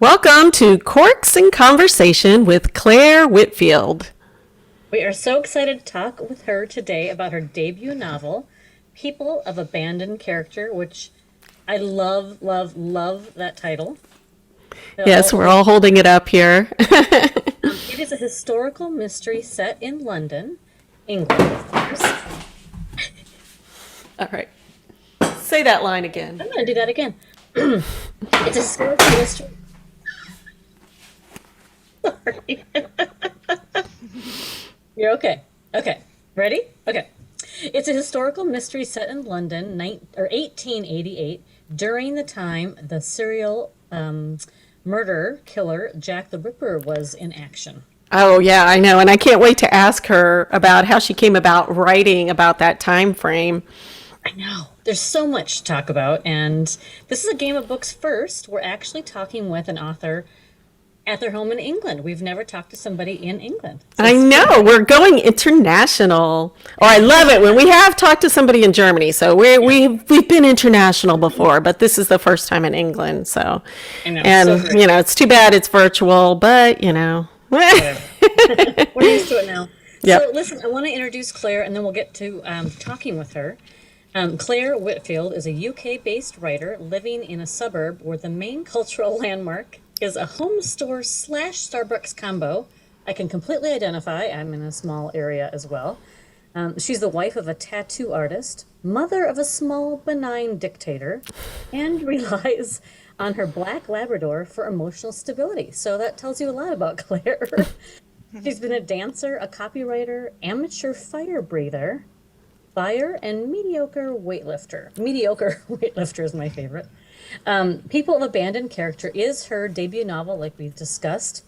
Welcome to Corks in Conversation with Clare Whitfield. We are so excited to talk with her today about her debut novel, People of Abandoned Character, which I love, love, love that title. Yes, we're all holding it up here. It is a historical mystery set in London, England, of course. All right. Say that line again. I'm going to do that again. It's a historical mystery. Sorry. You're okay. Okay. Ready? Okay. It's a historical mystery set in London, 1888, during the time the serial murder killer Jack the Ripper was in action. Oh, yeah, I know. And I can't wait to ask her about how she came about writing about that time frame. I know. There's so much to talk about, and this is a game of books first. We're actually talking with an author at their home in England. We've never talked to somebody in England. So I know. We're going international. Oh, I love it when we have talked to somebody in Germany. So we've been international before, but this is the first time in England. So, I know, and, so it's too bad it's virtual, but, we're used to it now. Yep. So listen, I want to introduce Claire, and then we'll get to talking with her. Clare Whitfield is a UK-based writer living in a suburb where the main cultural landmark is a home store / Starbucks combo. I can completely identify. I'm in a small area as well. She's the wife of a tattoo artist, mother of a small, benign dictator, and relies on her black Labrador for emotional stability. So that tells you a lot about Claire. She's been a dancer, a copywriter, amateur fire breather, buyer, and mediocre weightlifter. Mediocre weightlifter is my favorite. People of Abandoned Character is her debut novel, like we've discussed,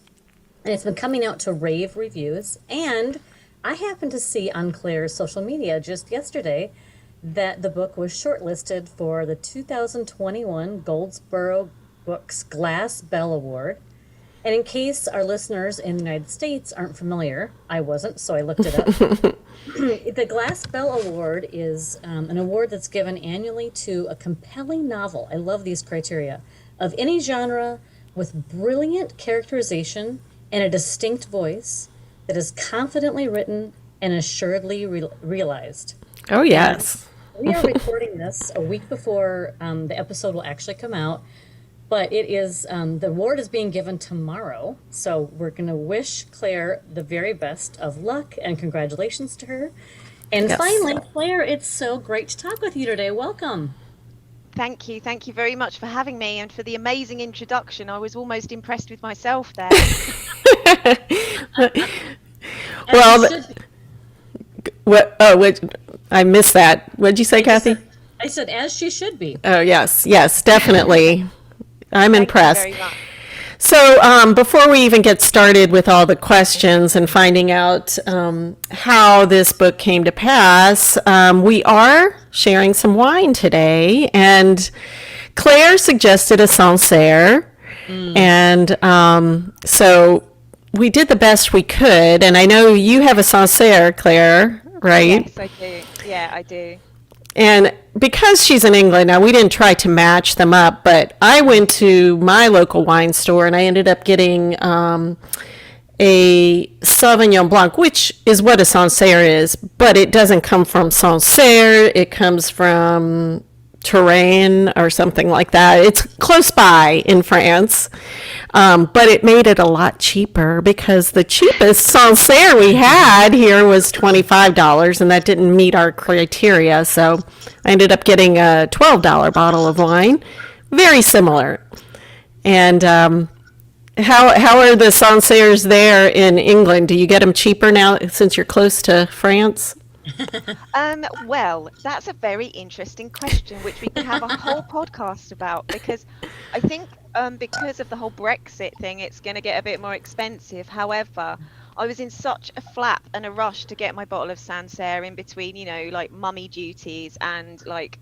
and it's been coming out to rave reviews. And I happened to see on Claire's social media just yesterday that the book was shortlisted for the 2021 Goldsboro Books Glass Bell Award. And in case our listeners in the United States aren't familiar, I wasn't, so I looked it up. The Glass Bell Award is an award that's given annually to a compelling novel. I love these criteria of any genre with brilliant characterization and a distinct voice that is confidently written and assuredly realized. Oh, yes. We are recording this a week before the episode will actually come out, but it is the award is being given tomorrow, so we're going to wish Claire the very best of luck and congratulations to her. And Yes. finally, Claire, it's so great to talk with you today. Welcome. Thank you. Thank you very much for having me and for the amazing introduction. I was almost impressed with myself there. Well, And you should- I missed that. What'd you say, Kathy? I said, as she should be. Oh, yes, definitely. I'm Thank you impressed. very much. So, before we even get started with all the questions and finding out how this book came to pass, we are sharing some wine today. And Claire suggested a Sancerre. And so we did the best we could. And I know you have a Sancerre, Claire, right? Yes, I do. Yeah, I do. And because she's in England, now we didn't try to match them up, but I went to my local wine store and I ended up getting a Sauvignon Blanc, which is what a Sancerre is, but it doesn't come from Sancerre. It comes from Touraine or something like that. It's close by in France, but it made it a lot cheaper because the cheapest Sancerre we had here was $25, and that didn't meet our criteria. So I ended up getting a $12 bottle of wine, very similar. And how are the Sancerres there in England? Do you get them cheaper now since you're close to France? Well, that's a very interesting question, which we can have a whole podcast about, because I think because of the whole Brexit thing, it's going to get a bit more expensive. However, I was in such a flap and a rush to get my bottle of Sancerre in between, like mummy duties and like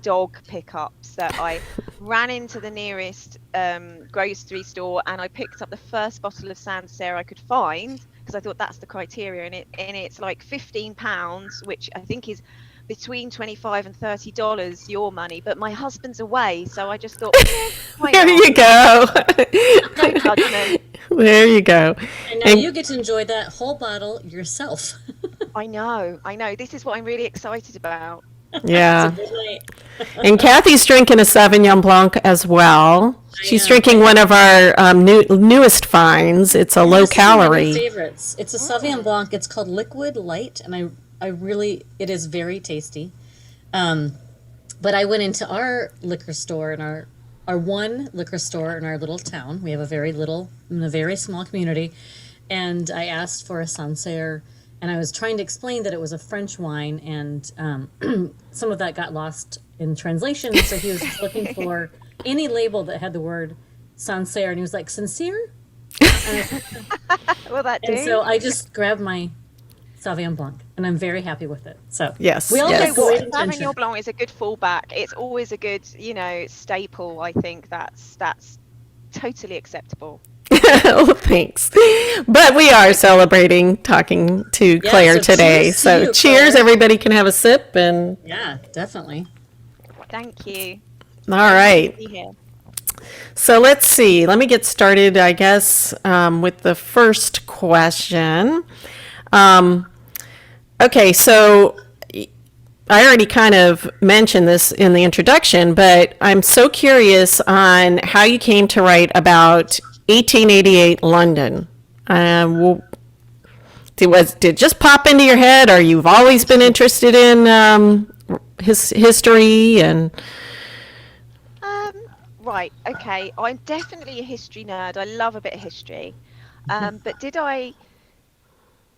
dog pickups, that I ran into the nearest grocery store and I picked up the first bottle of Sancerre I could find, because I thought that's the criteria, and it's like £15, which I think is between $25 and $30 your money, but my husband's away, so I just thought, why There not? you go. No judgment. There you go. And now you get to enjoy that whole bottle yourself. I know. This is what I'm really excited about. Yeah. It's a good night. And Kathy's drinking a Sauvignon Blanc as well. She's am. drinking one of our newest finds. It's a low This is one of my calorie. favorites. It's a Sauvignon Blanc. It's called Liquid Light, and I really, it is very tasty. But I went into our liquor store in our one liquor store in our little town. We have a very small community, and I asked for a Sancerre, and I was trying to explain that it was a French wine, and some of that got lost in translation. So he was just looking for any label that had the word Sancerre, and he was like, Sincere? Will that do? And so I just grabbed my Sauvignon Blanc, and I'm very happy with it. So Yes, we all yes. have great Sauvignon intention. Blanc is a good fallback. It's always a good, staple. I think that's totally acceptable. Oh, thanks. But we are celebrating talking to Claire so today. cheers to So you, cheers. Claire. Everybody can have a sip. And Yeah, definitely. Thank you. all right. Be here. So let's see. Let me get started, I guess, with the first question. Okay, so I already kind of mentioned this in the introduction, but I'm so curious on how you came to write about 1888 London. Did it just pop into your head, or you've always been interested in history and? Right. Okay. I'm definitely a history nerd. I love a bit of history. But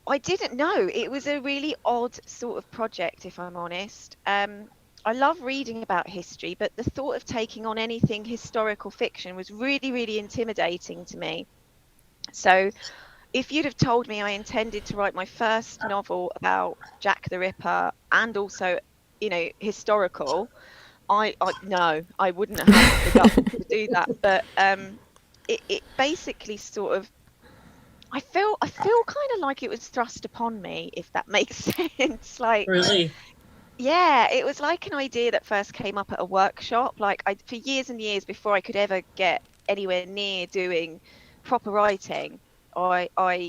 I didn't know. It was a really odd sort of project, if I'm honest. I love reading about history, but the thought of taking on anything historical fiction was really, really intimidating to me. So if you'd have told me I intended to write my first novel about Jack the Ripper and also, historical, no, I wouldn't have the guts to do that. But it basically sort of, I feel kind of like it was thrust upon me, if that makes sense. Like, Really? yeah, it was like an idea that first came up at a workshop. Like, for years and years before I could ever get anywhere near doing proper writing, when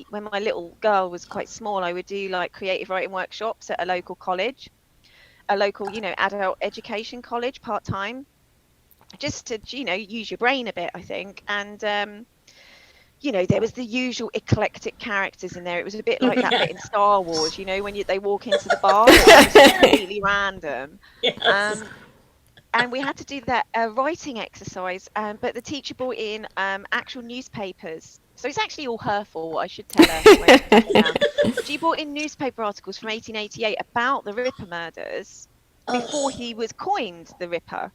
my little girl was quite small, I would do like creative writing workshops at a local college, a local, adult education college, part-time, just to, use your brain a bit, I think. And there was the usual eclectic characters in there. It was a bit like that bit in Star Wars, when they walk into the bar, it's just completely random. Yes. And we had to do that writing exercise, but the teacher brought in actual newspapers. So it's actually all her fault, I should tell her. She brought in newspaper articles from 1888 about the Ripper murders before he was coined the Ripper.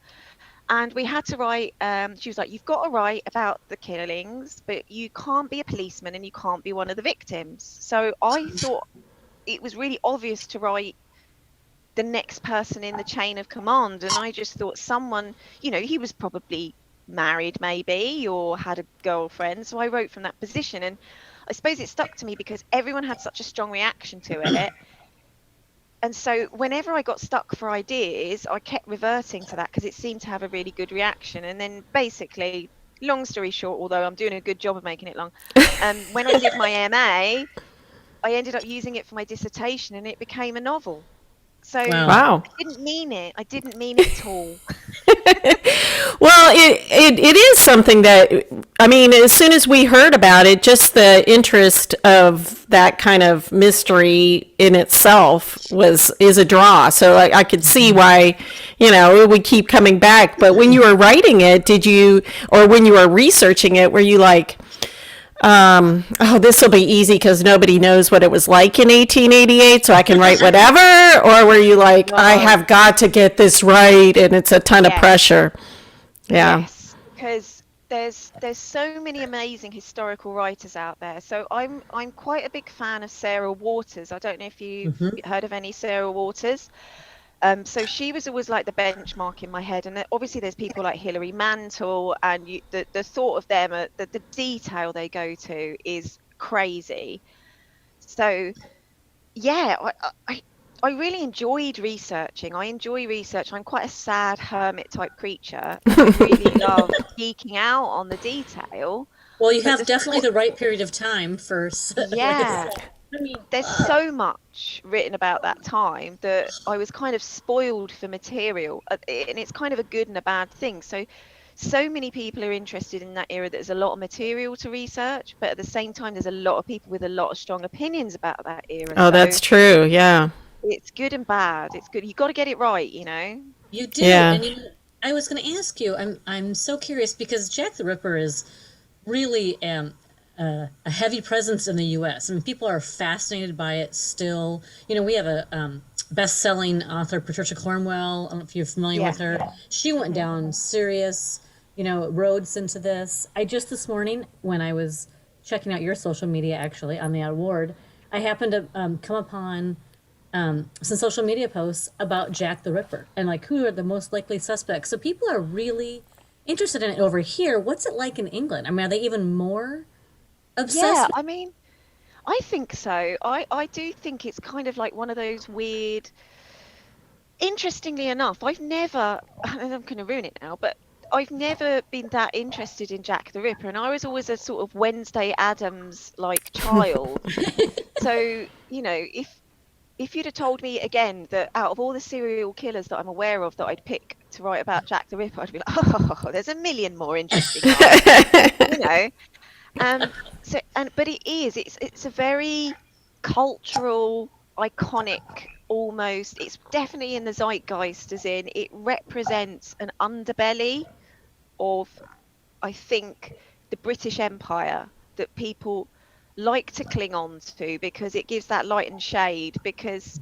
And we had to write, she was like, you've got to write about the killings, but you can't be a policeman and you can't be one of the victims. So I thought it was really obvious to write the next person in the chain of command. And I just thought someone, he was probably married maybe or had a girlfriend. So I wrote from that position. And I suppose it stuck to me because everyone had such a strong reaction to it. And so whenever I got stuck for ideas, I kept reverting to that because it seemed to have a really good reaction. And then basically, long story short, although I'm doing a good job of making it long, when I did my MA, I ended up using it for my dissertation and it became a novel. So Wow. I didn't mean it. I didn't mean it at all. Well, it is something that, I mean, as soon as we heard about it, just the interest of that kind of mystery in itself is a draw. So I could see why, it would keep coming back. But when you were writing it, or when you were researching it, were you like, this will be easy because nobody knows what it was like in 1888, so I can write whatever? Or were you like, I have got to get this right, and it's a ton of pressure? Yeah. Yes, because there's so many amazing historical writers out there. So I'm quite a big fan of Sarah Waters. I don't know if you've heard of any Sarah Waters. So she was always like the benchmark in my head, and obviously there's people like Hilary Mantel, and the thought of them, the detail they go to is crazy. So yeah, I really enjoyed researching. I enjoy research. I'm quite a sad hermit type creature, and I really love geeking out on the detail. Well, you But have definitely the right period of time for, like I yeah, said. I mean, there's so much written about that time that I was kind of spoiled for material, and it's kind of a good and a bad thing. So many people are interested in that era that there's a lot of material to research, but at the same time, there's a lot of people with a lot of strong opinions about that era. Oh, So that's true. Yeah. it's good and bad. It's good. You got to get it right, you know? you do, Yeah. and I was going to ask you. I'm so curious because Jack the Ripper is really a heavy presence in the U.S. I mean, people are fascinated by it still. We have a best-selling author, Patricia Cornwell. I don't know if you're familiar Yeah. with her. She went down serious, roads into this. I just this morning, when I was checking out your social media, actually on the award, I happened to come upon some social media posts about Jack the Ripper and like who are the most likely suspects. So people are really interested in it over here. What's it like in England? I mean, are they even more Yeah, obsessed? I mean, I think so. I do think it's kind of like one of those weird. Interestingly enough, I've never, and I'm going to ruin it now, but I've never been that interested in Jack the Ripper, and I was always a sort of Wednesday Addams like child. So, if you'd have told me again that out of all the serial killers that I'm aware of that I'd pick to write about Jack the Ripper, I'd be like, oh, there's a million more interesting ones, you know. But it's a very cultural, iconic, almost. It's definitely in the zeitgeist, as in it represents an underbelly of, I think, the British Empire that people like to cling on to because it gives that light and shade. Because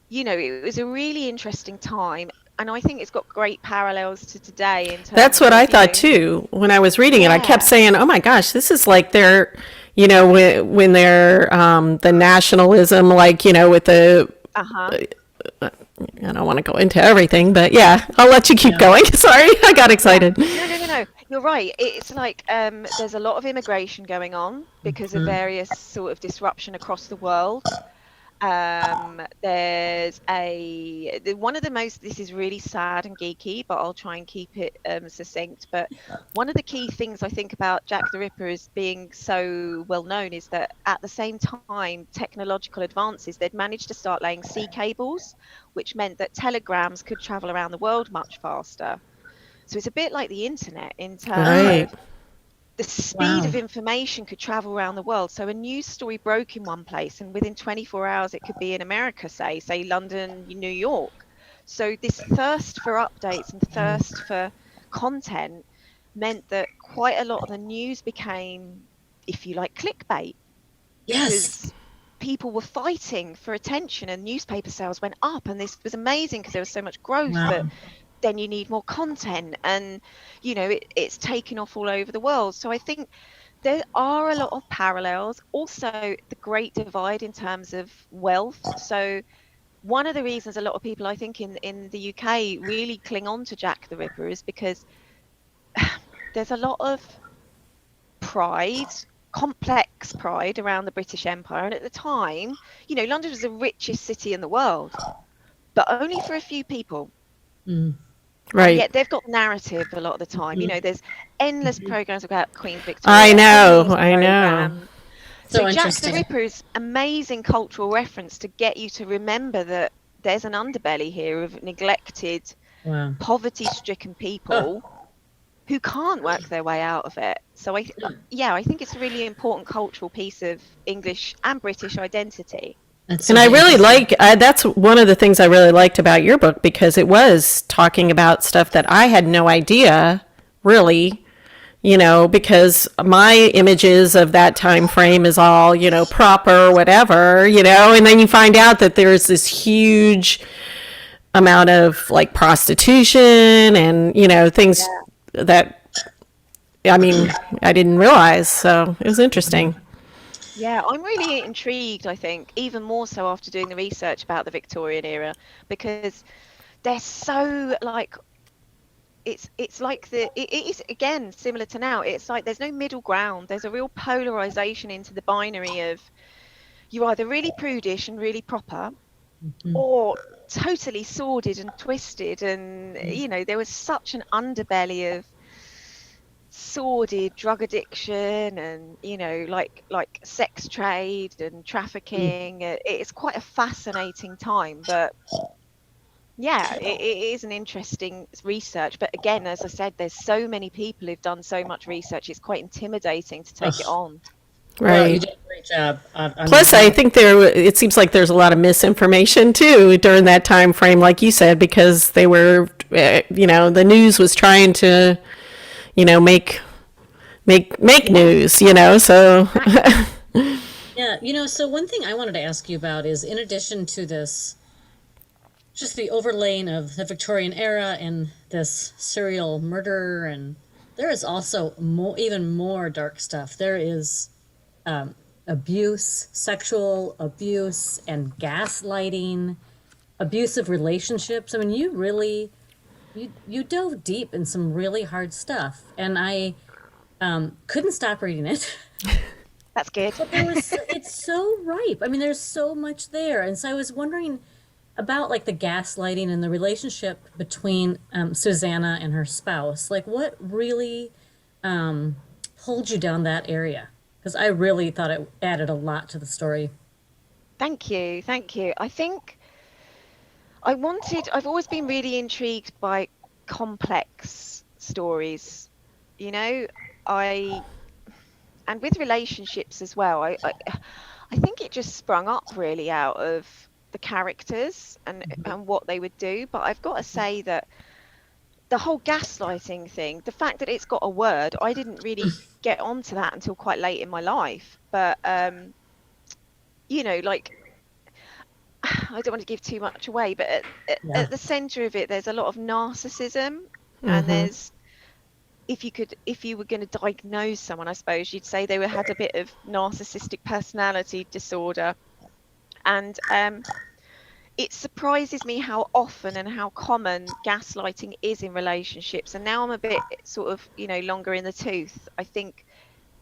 it was a really interesting time, and I think it's got great parallels to today in That's terms what of, I thought too when I was reading it. I kept yeah, saying, "Oh my gosh, this is like their, when they're the nationalism, like with the." uh-huh. I don't want to go into everything, but yeah, I'll let you keep Yeah. going. Sorry, I got Yeah. excited. No. You're right. It's like there's a lot of immigration going on because of various sort of disruption across the world. One of the most, this is really sad and geeky, but I'll try and keep it succinct. But one of the key things I think about Jack the Ripper as being so well known is that at the same time, technological advances, they'd managed to start laying sea cables, which meant that telegrams could travel around the world much faster. So it's a bit like the internet in terms Right. of the speed Wow. of information could travel around the world. So a news story broke in one place, and within 24 hours, it could be in America, say London, New York. So this thirst for updates and thirst for content meant that quite a lot of the news became, if you like, clickbait, Yes. because people were fighting for attention and newspaper sales went up. And this was amazing because there was so much growth, but Wow. then you need more content, and it's taken off all over the world. So I think there are a lot of parallels. Also, the great divide in terms of wealth. So one of the reasons a lot of people, I think, in the UK really cling on to Jack the Ripper is because there's a lot of pride, complex pride around the British Empire. And at the time, London was the richest city in the world, but only for a few people. And Right. yet they've got narrative a lot of the time. There's endless programs about Queen I Victoria, know. endless I know. programs. So So Jack the interesting. Ripper is amazing cultural reference to get you to remember that there's an underbelly here of neglected, Wow. poverty-stricken people who can't work their way out of it. So I think it's a really important cultural piece of English and British identity. That's so And I really interesting. that's one of the things I really liked about your book because it was talking about stuff that I had no idea really, because my images of that time frame is all, proper, whatever, and then you find out that there's this huge amount of like prostitution and, things Yeah. that, I mean, I didn't realize. So it was interesting. Yeah, I'm really intrigued, I think, even more so after doing the research about the Victorian era, because they're so like it's like it is again similar to now. It's like there's no middle ground. There's a real polarization into the binary of you're either really prudish and really proper, or totally sordid and twisted, and there was such an underbelly of sordid drug addiction and like sex trade and trafficking. It's quite a fascinating time, but yeah, it is an interesting research. But again, as I said, there's so many people who've done so much research, it's quite intimidating to take it on. Well, you Right. did a great job. Plus, I think it seems like there's a lot of misinformation too during that time frame, like you said, because they were, the news was trying to, make news, so. Yeah, so one thing I wanted to ask you about is, in addition to this, just the overlaying of the Victorian era and this serial murder, and there is also even more dark stuff. There is abuse, sexual abuse, and gaslighting, abusive relationships. I mean, you dove deep in some really hard stuff, and I couldn't stop reading it. That's good. But it's so ripe. I mean, there's so much there, and so I was wondering about like the gaslighting and the relationship between Susanna and her spouse. Like, what really pulled you down that area? Because I really thought it added a lot to the story. Thank you. I think I've always been really intrigued by complex stories, you know, I, and with relationships as well. I think it just sprung up really out of the characters and what they would do. But I've got to say that the whole gaslighting thing, the fact that it's got a word, I didn't really get onto that until quite late in my life. But, like, I don't want to give too much away, but Yeah. at the center of it, there's a lot of narcissism, and there's, if you were going to diagnose someone, I suppose you'd say they had a bit of narcissistic personality disorder. And it surprises me how often and how common gaslighting is in relationships. And now I'm a bit sort of, longer in the tooth. I think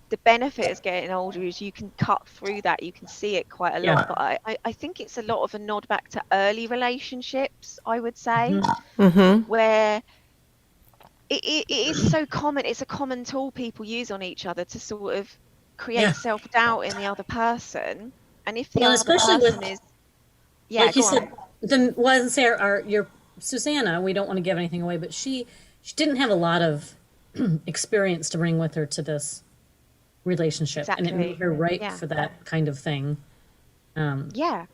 the benefit of getting older is you can cut through that. You can see it quite a Yeah. lot. But I think it's a lot of a nod back to early relationships, I would say, where it is so common. It's a common tool people use on each other to sort of create Yeah. self-doubt in the other person. And if the Well, other especially person with, is, yeah, like you go said, on. the wasn't Sarah, your Susanna. We don't want to give anything away, but she didn't have a lot of experience to bring with her to this relationship, and it made Exactly. her ripe Yeah. for that kind of thing. Yeah.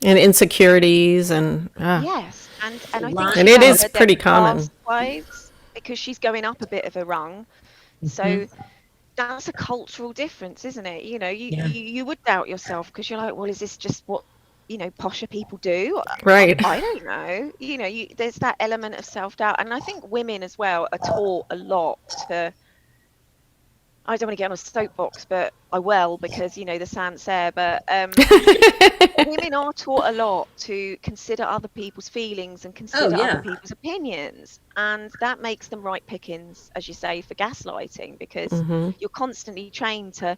And insecurities and, Yes. And I think Lot. she and it felt is a bit pretty common. past-wise because she's going up a bit of a rung. So that's a cultural difference, isn't it? Yeah. You would doubt yourself because you're like, well, is this just what, posher people do? Right. I don't know. There's that element of self-doubt. And I think women as well are taught a lot to, I don't want to get on a soapbox, but I will because, the Sancerre, but women are taught a lot to consider other people's feelings and consider yeah. other people's opinions. And that makes them right pickings, as you say, for gaslighting, because you're constantly trained to,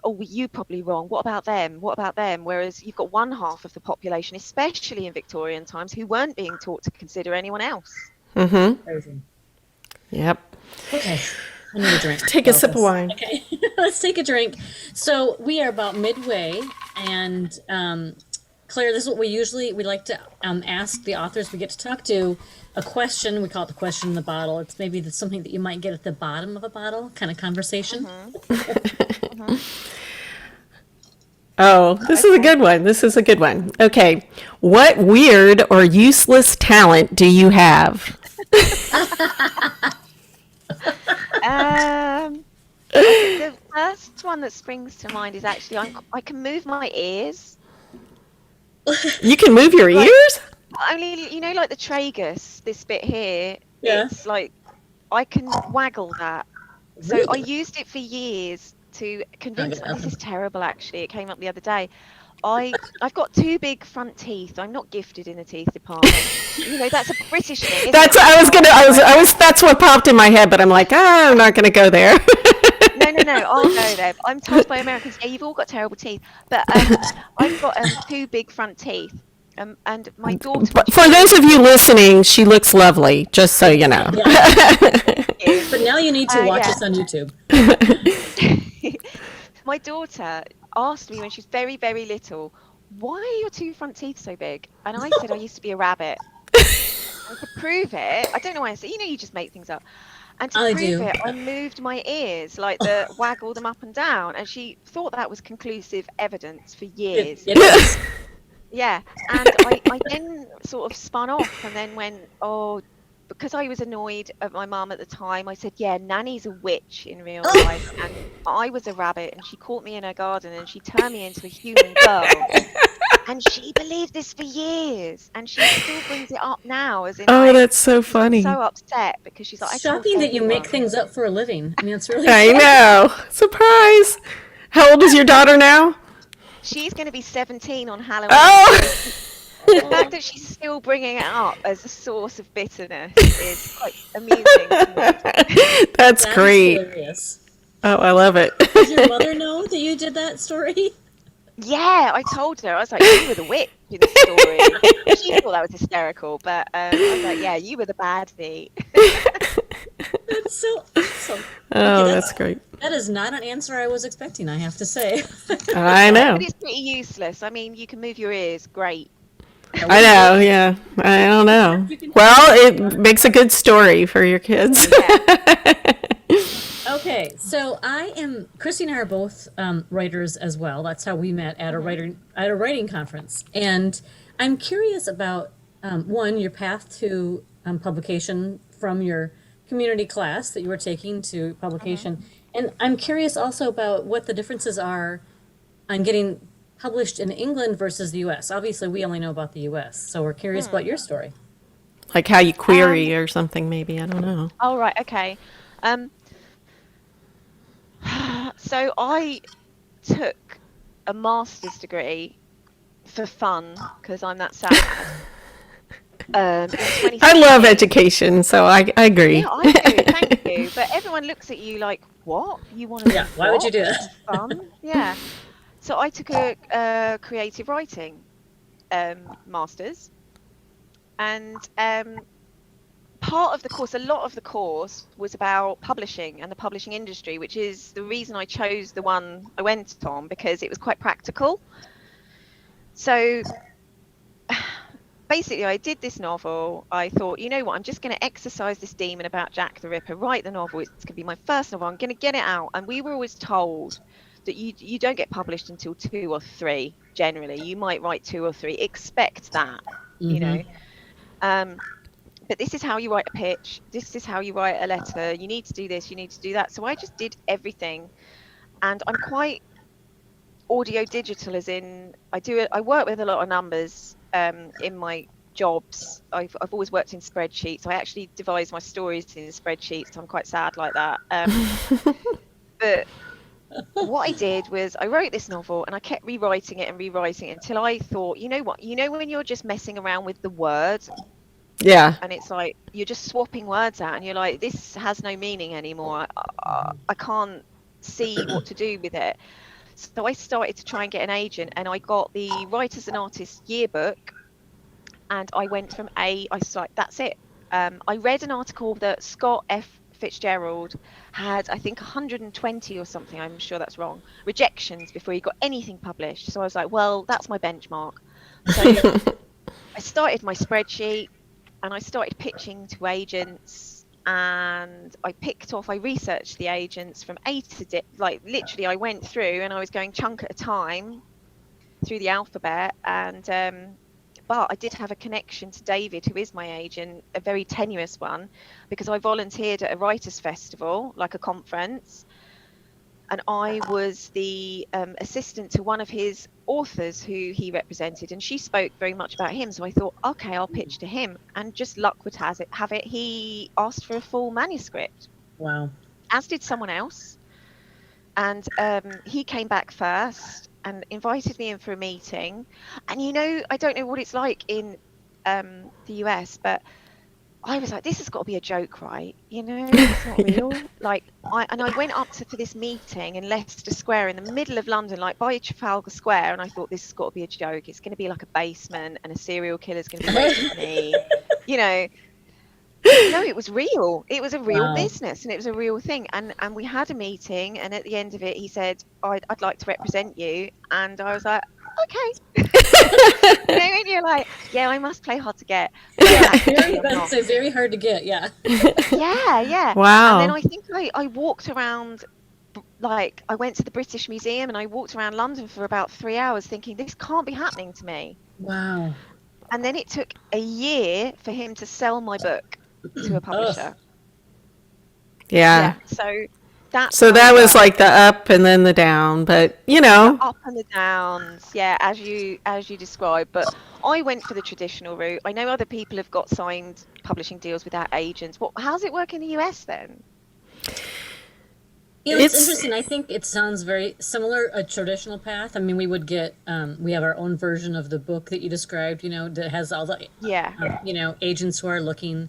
oh, well, you're probably wrong. What about them? What about them? Whereas you've got one half of the population, especially in Victorian times, who weren't being taught to consider anyone else. Crazy. Yep. Okay. I need a drink. Take a sip of This. wine. Okay, let's take a drink. So we are about midway, and Claire, this is what we like to ask the authors we get to talk to a question. We call it the question in the bottle. It's maybe something that you might get at the bottom of a bottle kind of conversation. Oh, this is a good one. This is a good one. Okay. What weird or useless talent do you have? The first one that springs to mind is actually I can move my ears. You can move your ears? Only, like the tragus, this bit here, Yeah. it's like I can waggle that. So I Really? used it for years to convince. Okay. This is terrible, actually. It came up the other day. I've got two big front teeth. I'm not gifted in the teeth department. That's a British thing. Isn't That's it? that's what popped in my head, but I'm like, I'm not gonna go there. No, I'll go there. I'm told by Americans, yeah, you've all got terrible teeth. But I've got two big front teeth. And my daughter. But for those of you listening, she looks lovely, just so you know. But now you need to watch yeah. us on YouTube. My daughter asked me when she was very, very little, why are your two front teeth so big? And I said I used to be a rabbit. And to prove it, I don't know why I said, you just make things up. And to prove it, I moved my ears, waggle them up and down. And she thought that was conclusive evidence for years. It is. Yeah. And I then sort of spun off and then went, because I was annoyed at my mum at the time, I said, yeah, Nanny's a witch in real life. And I was a rabbit and she caught me in her garden and she turned me into a human girl. And she believed this for years. And she still brings it up now. As in, That's so funny. So upset because she's like, shocking that you make things up for a living. I mean, it's really I know. Surprise. How old is your daughter now? She's going to be 17 on Halloween. Oh! The fact that she's still bringing it up as a source of bitterness is quite amusing to me. That's great. Hilarious. Oh, I love it. Does your mother know that you did that story? Yeah, I told her. I was like, you were the witch in the story. She thought that was hysterical, but I was like, yeah, you were the baddie. That's so awesome. Oh, that's great. That is not an answer I was expecting, I have to say. I know. But it's pretty useless. I mean, you can move your ears, great. I know, yeah. I don't know. Well, it makes a good story for your kids. Okay, so Christy and I are both writers as well. That's how we met at a writing conference. And I'm curious about, one, your path to publication from your community class that you were taking to publication. And I'm curious also about what the differences are on getting published in England versus the U.S. Obviously, we only know about the U.S., so we're curious about your story. Like how you query or something, maybe. I don't know. Oh, right. Okay. So I took a master's degree for fun because I'm that sad. I love education, so I agree. Yeah, I do. Thank you. But everyone looks at you like, what? You want to? Yeah. Why would you do that? Fun? Yeah. So I took a creative writing master's, and part of the course, a lot of the course was about publishing and the publishing industry, which is the reason I chose the one I went on, because it was quite practical. So basically, I did this novel. I thought, you know what, I'm just going to exercise this demon about Jack the Ripper, write the novel. It's going to be my first novel. I'm going to get it out. And we were always told that you don't get published until 2 or 3, generally. You might write 2 or 3. Expect that, you know. But this is how you write a pitch. This is how you write a letter. You need to do this. You need to do that. So I just did everything. And I'm quite audio digital, as in I work with a lot of numbers in my jobs. I've always worked in spreadsheets. I actually devise my stories in spreadsheets. I'm quite sad like that. But what I did was I wrote this novel and I kept rewriting it until I thought, you know what, when you're just messing around with the words, yeah, and it's like you're just swapping words out and you're like, this has no meaning anymore. I can't see what to do with it. So I started to try and get an agent, and I got the Writers and Artists Yearbook, and I went from I was like, that's it. I read an article that Scott F. Fitzgerald had, I think, 120 or something, I'm sure that's wrong, rejections before he got anything published. So I was like, well, that's my benchmark. So I started my spreadsheet and I started pitching to agents, and I researched the agents from A to D. Like literally I went through and I was going chunk at a time through the alphabet, and but I did have a connection to David, who is my agent, a very tenuous one, because I volunteered at a writers' festival, like a conference, and I was the assistant to one of his authors who he represented, and she spoke very much about him. So I thought, okay, I'll pitch to him, and just luck would have it, he asked for a full manuscript. Wow. As did someone else, and he came back first and invited me in for a meeting. And I don't know what it's like in the US, but I was like, this has got to be a joke, right? You know, it's not real. Like, I went up for this meeting in Leicester Square in the middle of London, like by Trafalgar Square, and I thought this has got to be a joke. It's going to be like a basement, and a serial killer's going to be waiting for me, you know. No, it was real. It was a real Wow. business, and it was a real thing. And we had a meeting, and at the end of it, he said, I'd like to represent you, and I was like, okay. You know, and you're like, yeah, I must play hard to get. But actually, I'm not. That's very hard to get. Yeah. Yeah, yeah. Wow. And then I think I walked around, like, I went to the British Museum and I walked around London for about 3 hours thinking, this can't be happening to me. Wow. And then it took a year for him to sell my book to a publisher. Yeah. So that's So how that it was worked. like the up and then the down, but you know, Up and the downs, yeah, as you described. But I went for the traditional route. I know other people have got signed publishing deals without agents. How's it work in the US then? You know, it's It's- interesting. I think it sounds very similar, a traditional path. I mean, we would get, we have our own version of the book that you described, you know, that has all the, Yeah. you know, agents who are looking,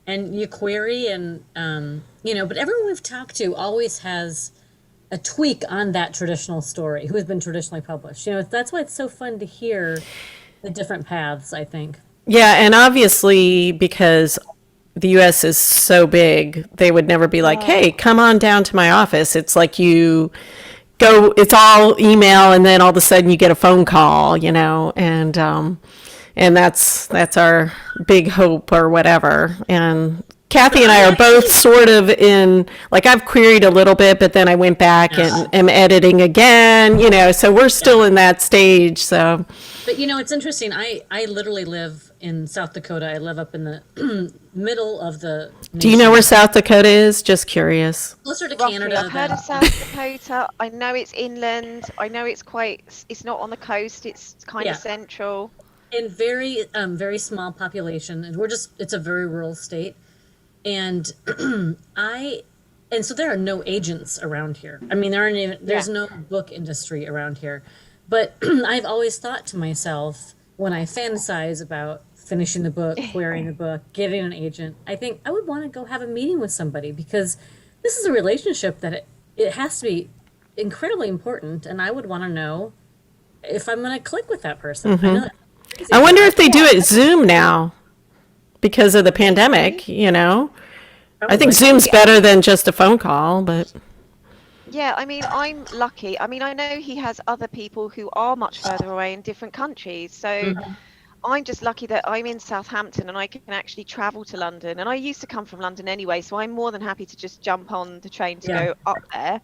and you query and, you know, but everyone we've talked to always has a tweak on that traditional story who has been traditionally published. You know, that's why it's so fun to hear the different paths, I think. yeah, and obviously because the US is so big, they would never be like, "Hey, come on down to my office." It's like you go, it's all email, and then all of a sudden you get a phone call, you know, and that's our big hope or whatever. And Kathy and I are both sort of in, like, I've queried a little bit, but then I went back and am editing again, you know, so we're still in that stage. So, But you know, it's interesting. I literally live in South Dakota. I live up in the middle of the do you know where South Dakota is? Just curious. closer to Roughly, Canada I've heard than of South Dakota. I know it's inland. I know it's not on the coast. It's kind Yeah. of central. in very small population, and it's a very rural state. And and so there are no agents around here. I mean, there's no book industry around here. But I've always thought to myself, when I fantasize about finishing the book, querying the book, getting an agent, I think I would want to go have a meeting with somebody, because this is a relationship that it has to be incredibly important, and I would want to know if I'm going to click with that person. I know that's crazy, I wonder but if they do it Zoom now because of the pandemic, you know? I think probably. Zoom's better than just a phone call, but Yeah, I mean, I'm lucky. I mean, I know he has other people who are much further away in different countries. So I'm just lucky that I'm in Southampton and I can actually travel to London. And I used to come from London anyway, so I'm more than happy to just jump on the train to Yeah. go up there.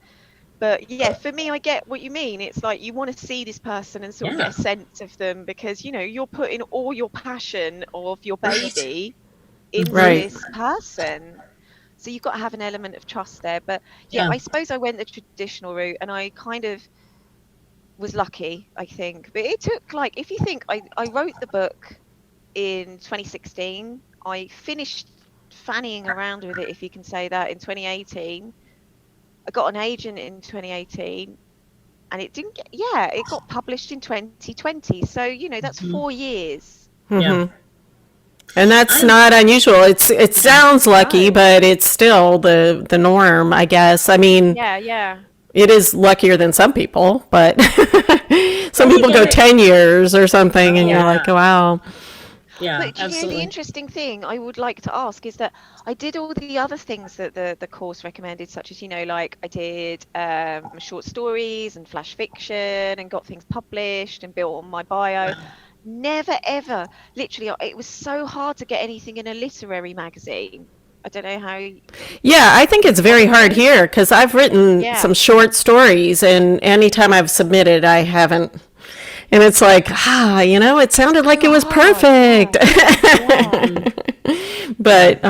But yeah, for me, I get what you mean. It's like you want to see this person and sort of Yeah. get a sense of them, because, you know, you're putting all your passion of your baby into Right. this person. So you've got to have an element of trust there. But yeah, Yeah. I suppose I went the traditional route and I kind of was lucky, I think. But it took, like, if you think, I wrote the book in 2016. I finished fannying around with it, if you can say that, in 2018. I got an agent in 2018 and it didn't get, it got published in 2020. So, you know, that's 4 years. Yeah. and that's not unusual. It sounds lucky, No. but it's still the norm, I guess. I mean, Yeah, yeah. it is luckier than some people, but some people go get it. 10 years or something, and you're Yeah. like, wow. Yeah, But do you know, the absolutely. interesting thing I would like to ask is that I did all the other things that the course recommended, such as, you know, like I did short stories and flash fiction and got things published and built on my bio. Never ever, literally, it was so hard to get anything in a literary magazine. I don't know how. Yeah, I think it's very hard here because I've written Yeah. some short stories, and anytime I've submitted, I haven't. And it's like, you know, it sounded like it was perfect. But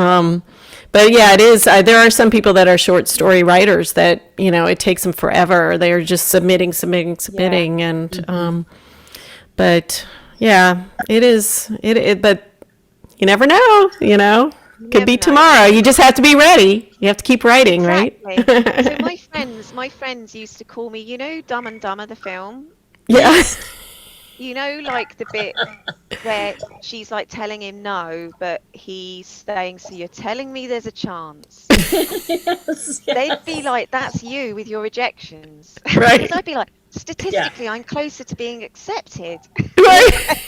yeah, it is. There are some people that are short story writers that, you know, it takes them forever. They're just submitting, and but yeah, it is. But you never know. You know, could be Never know. tomorrow. You just have to be ready. You have to keep writing, Exactly. right? So my friends used to call me, you know, Dumb and Dumber, the film. Yeah. like the bit where she's like telling him no, but he's saying, "So you're telling me there's a chance?" Yes, They'd yes. be like, "That's you with your rejections." Right. Because I'd be like, Yeah. statistically, I'm closer to being accepted. Right.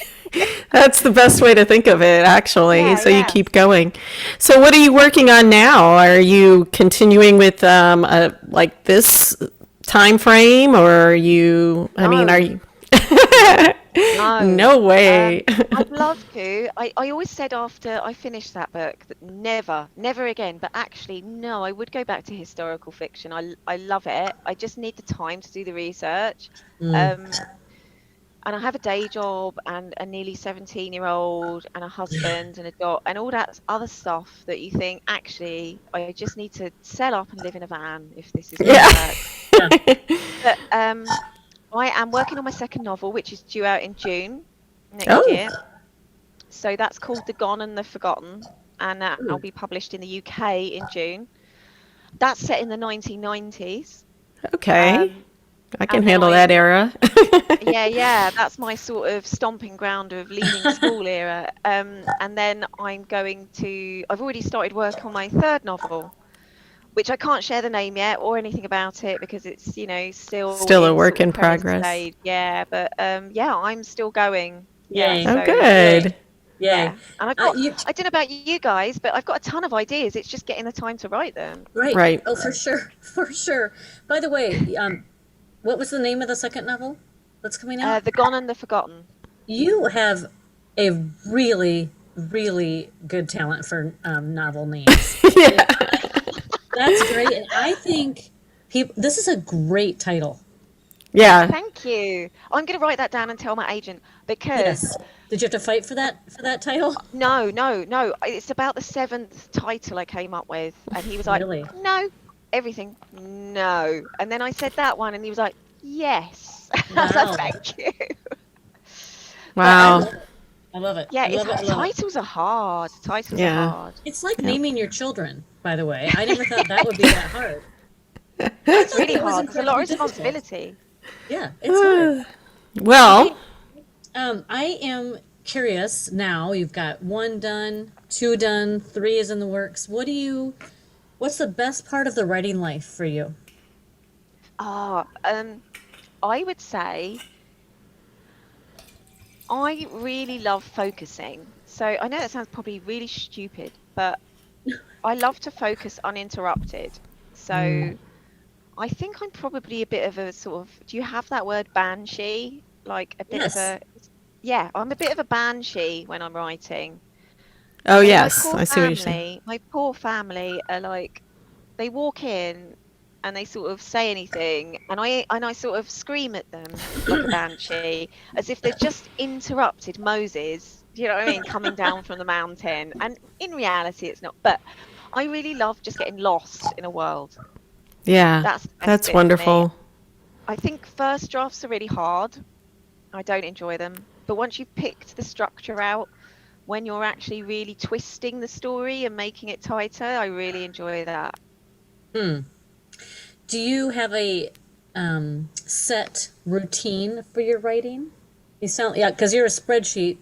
That's the best way to think of it, actually. Yeah, So you yeah. keep going. So what are you working on now? Are you continuing with like this time frame, or are you? I mean, are No, you? no. No way. I'd love to. I always said after I finished that book that never, never again. But actually, no, I would go back to historical fiction. I love it. I just need the time to do the research. Mm. Um, and I have a day job and a nearly 17-year-old and a husband and a dog and all that other stuff that you think, actually, I just need to sell up and live in a van if this is going to Yeah. work. Yeah. But I am working on my second novel, which is due out in June next Oh, year. So that's called The Gone and the Forgotten, and that'll be published in the UK in June. That's set in the 1990s. okay. Um, I can and then handle that era. yeah, that's my sort of stomping ground of leaving school era. And then I've already started work on my third novel, which I can't share the name yet or anything about it because it's, still Still a in work sort of in premise progress. stage. Yeah, but yeah, I'm still going. Yeah, Yay. Oh, so Yay. good. Yay. yeah. And You I don't know about you guys, but I've got a ton of ideas. It's just getting the time to write them. right. Right. Oh, for sure. For sure. By the way, what was the name of the second novel that's coming out? The Gone and the Forgotten. You have a really, really good talent for novel names. Yeah. That's great, and I think this is a great title. Yeah. Thank you. I'm going to write that down and tell my agent because Yes. Did you have to fight for that title? no, no, no. It's about the seventh title I came up with, and he was like, Really? "No, everything, no." And then I said that one, and he was like, "Yes." I was Wow. like, "Thank you." Wow. I love it. Yeah, I love it. I love it. titles are hard. Titles are Yeah. hard. It's like Yep. naming your children, by the way. I never thought that would be that hard. I It's thought really it was hard. There's a lot of incredibly difficult. responsibility. Yeah, it's hard. Well, I am curious now. You've got one done, two done, three is in the works. What's the best part of the writing life for you? Ah, I would say I really love focusing. So I know that sounds probably really stupid, but I love to focus uninterrupted. So I think I'm probably a bit of a sort of, do you have that word banshee? Like a bit of Yes. yeah, I'm a bit of a banshee when I'm writing. oh And yes, I see what you're saying. my poor family are like, they walk in and they sort of say anything, and I sort of scream at them like a banshee, as if they've just interrupted Moses. Do you know what I mean? Coming down from the mountain, and in reality, it's not. But I really love just getting lost in a world. Yeah, That's the best that's bit for me. wonderful. I think first drafts are really hard. I don't enjoy them. But once you've picked the structure out, when you're actually really twisting the story and making it tighter, I really enjoy that. Do you have a set routine for your writing? Yeah, because you're a spreadsheet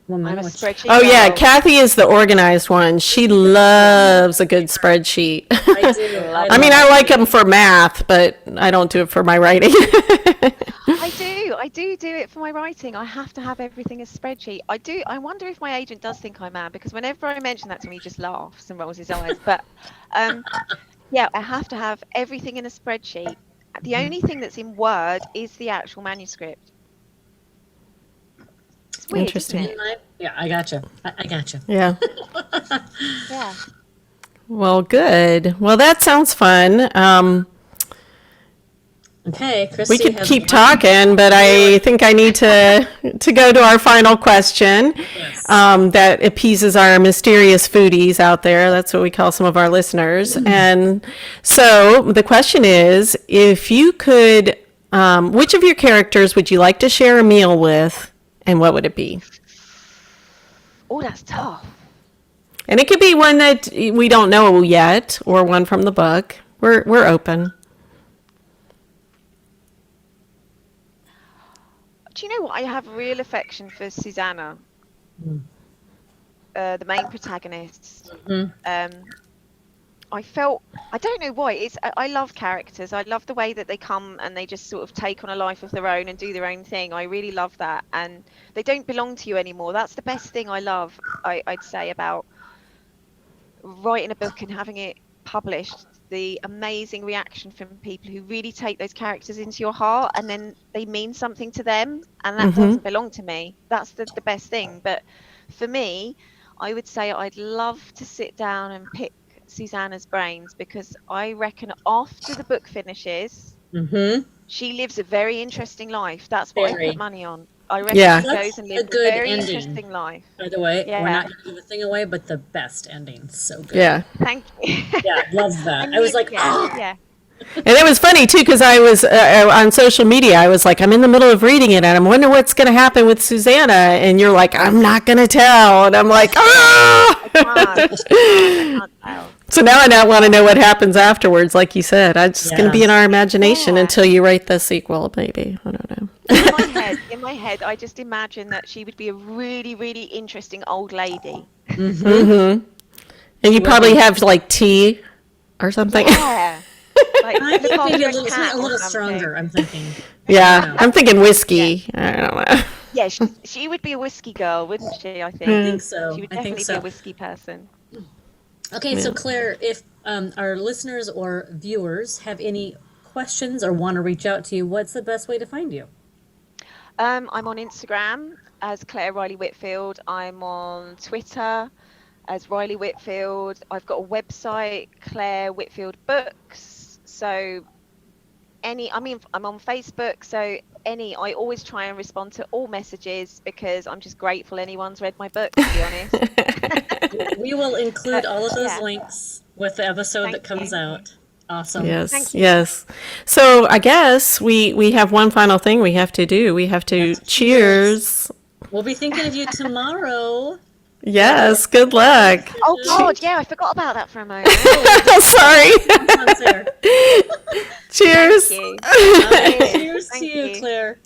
woman. I'm a Which spreadsheet Oh yeah, girl. Kathy is the organized one. She loves a good spreadsheet. I do. Love I mean, love I like them for math, but I don't do it for my writing. I do it for my writing. I have to have everything as spreadsheet. I do. I wonder if my agent does think I'm mad because whenever I mention that to him, he just laughs and rolls his eyes. But yeah, I have to have everything in a spreadsheet. The only thing that's in Word is the actual manuscript. It's weird, Interesting. isn't it? Yeah, I gotcha. I gotcha. Yeah. Yeah. Well, good. Well, that sounds fun. Okay, We Christy could has keep one. talking, but I think I need to go to our final question. Yes. That appeases our mysterious foodies out there. That's what we call some of our listeners. And so the question is, if you could, which of your characters would you like to share a meal with, and what would it be? Oh, that's tough. And it could be one that we don't know yet, or one from the book. We're open. do you know what? I have real affection for Susanna, the main protagonist. I don't know why. I love characters. I love the way that they come and they just sort of take on a life of their own and do their own thing. I really love that. And they don't belong to you anymore. That's the best thing I love, I'd say, about writing a book and having it published. The amazing reaction from people who really take those characters into your heart, and then they mean something to them, and that doesn't belong to me. That's the best thing. But for me, I would say I'd love to sit down and pick Susanna's brains, because I reckon after the book finishes, she lives a very interesting life. That's what I put money on. I reckon she goes and lives a very interesting life. By the way, we're not going to give a thing away, but the best ending. So good. Yeah. Thank you. Yeah, love that. I was like, yeah. And it was funny too, because I was on social media. I was like, I'm in the middle of reading it, and I'm wondering what's going to happen with Susanna. And you're like, I'm not going to tell. And I'm like, ah! I can't tell. So now I want to know what happens afterwards. Like you said, it's just going to be in our imagination until you write the sequel. Maybe, I don't know. In my head, I just imagine that she would be a really, really interesting old lady. And you probably have like tea or something. Yeah. Like, I think maybe a look after cat little or something. stronger, I'm thinking. Yeah, I'm thinking whiskey. I don't know. Yeah, she would be a whiskey girl, wouldn't she? I think. I think so. She would I think definitely so. be a whiskey person. Okay, so Claire, if our listeners or viewers have any questions or want to reach out to you, what's the best way to find you? I'm on Instagram as Clare Riley Whitfield. I'm on Twitter as Riley Whitfield. I've got a website, Clare Whitfield Books. So I'm on Facebook. So I always try and respond to all messages, because I'm just grateful anyone's read my book, to be honest. We will include all of those links with the episode that comes out. Awesome. Yes. So I guess we have one final thing we have to do. We have to cheers. We'll be thinking of you tomorrow. Yes. Good luck. Oh God, yeah, I forgot about that for a moment. Sorry. Cheers. Thank you. Cheers to you, Claire.